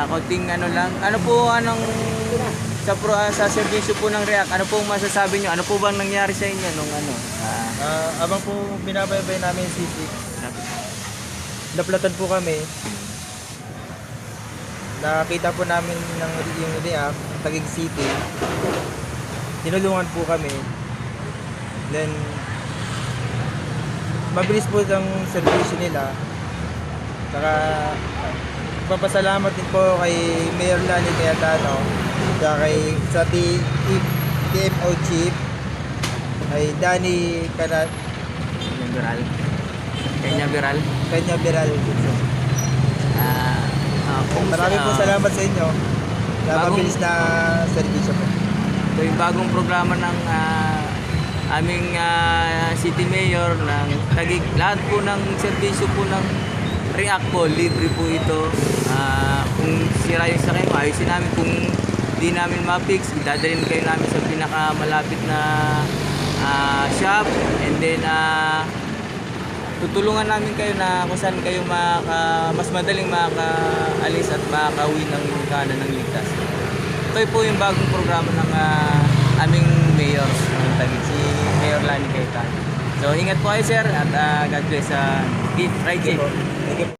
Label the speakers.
Speaker 1: Konting ano lang. Ano po sa serbisyo po ng React, ano po masasabi nyo? Ano po bang nangyari sa inyo nung ano?
Speaker 2: Abang po binabaybay namin yung city, naplatan po kami. Nakita po namin yung React, Taguig City. Tinulungan po kami. Then, mabilis po ang serbisyo nila. Saka, papasalamat din po kay Mayor Lani Cayetano, sa TMO Chief, ay Danny
Speaker 1: Viral. Kanya Viral.
Speaker 2: Kanya Viral. Maraming po salamat sa inyo sa mabilis na serbisyo po.
Speaker 1: Ito yung bagong programa ng aming City Mayor ng Taguig. Lahat po ng serbisyo po ng React po, libre po ito. Kung sira yung sakay mo, ayusin namin. Kung di namin ma-fix, dadalhin kayo namin sa pinakamalapit na shop, and then tutulungan namin kayo na kung saan kayo mas madaling makaalis at makauwi ng kanan ng ligtas. Ito po yung bagong programa ng aming mayor ng Taguig, si Mayor Lani Cayetano. So ingat po kayo sir, at God bless. Keep right safe.
Speaker 2: Thank you.